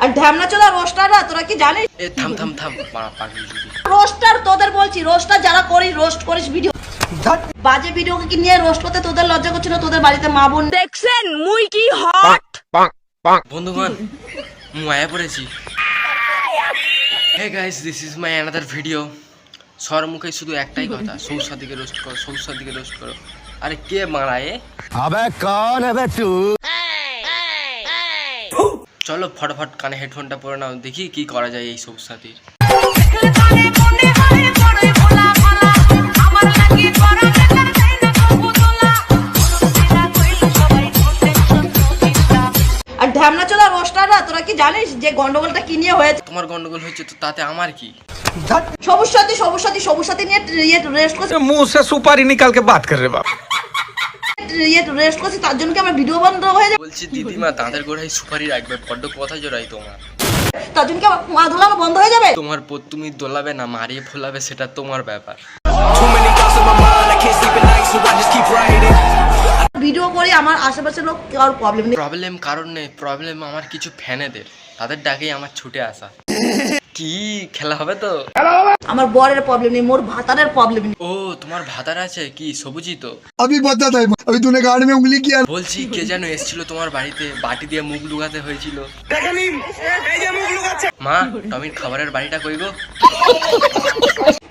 আর ঢ্যামনা চোদা রোস্টাররা তোরা কি জানিস? এ থাম থাম থাম পাগল যদি রোস্টার তোদের বলছি, রোস্টার যারা করিস, রোস্ট করিস ভিডিও, বাজে ভিডিওকে কি নিয়ে রোস্ট করতে তোদের লজ্জা করছিল? তোদের বাড়িতে মা বোন দেখছেন মুই কি হট বন্ধুগণ মু আয়া পড়েছি। Hey guys, this is my another video. সর মুখে শুধু একটাই কথা, সৌসাদিকে রোস্ট করো, সৌসাদিকে রোস্ট করো। আরে কে মারায়? अबे कौन है बे तू? চলো ফটাফট কানে হেডফোনটা পরে নাও, দেখি কি করা যায় এই সৌসাদির। আর ঢ্যামনা চোদা রোস্টাররা তোরা কি জানিস যে গন্ডগোলটা কি নিয়ে হয়েছে? তোমার গন্ডগোল হয়েছে তো তাতে আমার কি? সবুজ সাথী নিয়ে রেস্ট করছি, मुंह से सुपारी निकाल के बात कर रहे बाप। রেস্ট করছি, তার জন্য কি আমার ভিডিও বন্ধ হয়ে যাবে? বলছি দিদিমা দাঁতের গোড়ায় সুপারি রাখবে, বড্ড কথা জোড়াই তোমার। তার জন্য কি আমার মা ধোলানো বন্ধ হয়ে যাবে? তোমার পর তুমি দোলাবে না মারিয়ে ফোলাবে সেটা তোমার ব্যাপার। ভিডিও করে আমার আশেপাশের লোক কারোর প্রবলেম নেই। প্রবলেম কারণ নেই, প্রবলেম আমার কিছু ফ্যানেদের, তাদের ডাকেই আমার ছুটে আসা। কি খেলা হবে তো? আমার বরের প্রবলেম নেই, মোর ভাতারের প্রবলেম নেই। ও তোমার ভাতার আছে কি? সবুজই তো अभी बता था अभी तूने गाड़ी में उंगली किया। বলছি, কে যেন এসেছিল তোমার বাড়িতে, বাটি দিয়ে মুখ লুকাতে হয়েছিল। মা টমির খাবারের বাড়িটা কই গো?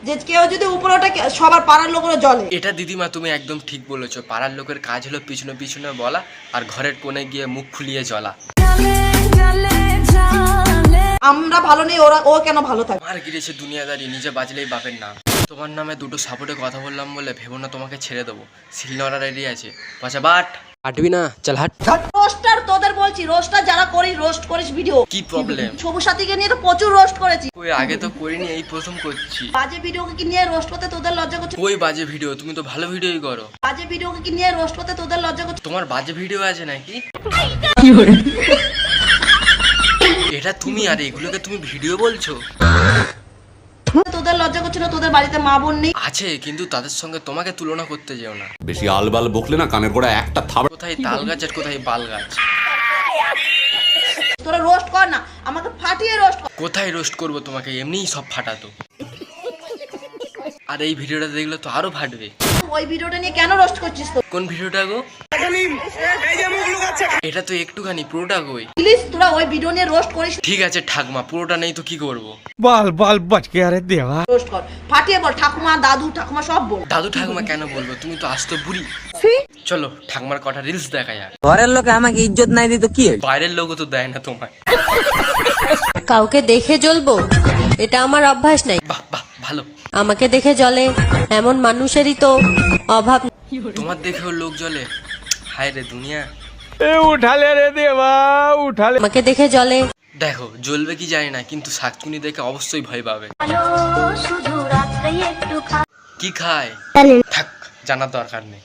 যে কেউ যদি উপরে ওঠে সবার পাড়ার লোকেরা জলে। এটা দিদিমা তুমি একদম ঠিক বলেছো, পাড়ার লোকের কাজ হলো পিছনে পিছনে বলা আর ঘরের কোণে গিয়ে মুখ খুলিয়ে জ্বলা। আমরা ভালো নেই, ও কেন ভালো থাকে? মার গিরেছে দুনিয়াদারি, নিজে বাজলেই বাপের নাম। তোমার নামে দুটো সাপোর্টে কথা বললাম বলে ভেবো না তোমাকে ছেড়ে দেবো। সিলনরা রেডি আছে, বাচ্চা বাট হাঁটবি না, চল হাট। রোস্টার তোদের বলছি, রোস্টার যারা করিস, রোস্ট করিস ভিডিও। কি প্রবলেম? সবুজ সাথীকে নিয়ে তো প্রচুর রোস্ট করেছি। ওই আগে তো করিনি, এই প্রথম করছি। বাজে ভিডিওকে কি নিয়ে রোস্ট করতে তোদের লজ্জা করছে? ওই বাজে ভিডিও, তুমি তো ভালো ভিডিওই করো। বাজে ভিডিওকে কি নিয়ে রোস্ট করতে তোদের লজ্জা করছে? তোমার বাজে ভিডিও আছে নাকি? এটা তুমি, আর এগুলোকে তুমি ভিডিও বলছো? তোদের লজ্জা করছিল? তোদের বাড়িতে মা বোন নেই? আছে, কিন্তু তাদের সঙ্গে তোমাকে তুলনা করতে যেও না। বেশি আলবাল বকলে না কানের গোড়া একটা থাবা। কোথায় তাল গাছ আর কোথায় বাল গাছ। তোরা রোস্ট কর না, আমাকে ফাটিয়ে রোস্ট কর। কোথায় রোস্ট করবো তোমাকে? এমনিই সব ফাটাতো। আর এই ভিডিওটা দেখলে তো আরো ফাটবে। ওই ভিডিওটা নিয়ে কেন রোস্ট করছিস? তো কোন ভিডিওটা গো? এটা তো একটুখানি, পুরোটা গই। প্লিজ তোরা ওই ভিডিও নিয়ে রোস্ট করিস। ঠিক আছে ঠাকমা, পুরোটা নেই তো কি করবো? बाल बाल बच गया रे देवा। রোস্ট কর, ফাটিয়ে বল, ঠাকুমা দাদু ঠাকুমা সব বল। দাদু ঠাকুমা কেন বলবো? তুমি তো আস্ত বুড়ি। চলো ঠাকুমার কটা রিলস দেখা যাক। ঘরের লোকে আমাকে ইজ্জত নাই দিত কি হয়েছে? বাইরের লোকও তো দেয় না তোমায়। কাউকে দেখে জ্বলবো এটা আমার অভ্যাস নাই। বাহ বাহ, ভালো। আমাকে দেখে জ্বলে এমন মানুষেরই তো অভাব। তোমার দেখেও লোক জ্বলে? হায় রে দুনিয়া। ए उठा ले रे देवा, उठा ले। আমাকে দেখে জ্বলে। দেখো জ্বলবে কি জানি না, কিন্তু শাকচুনি দেখে অবশ্যই ভয় পাবে। কি খায় থাক, জানার দরকার নেই।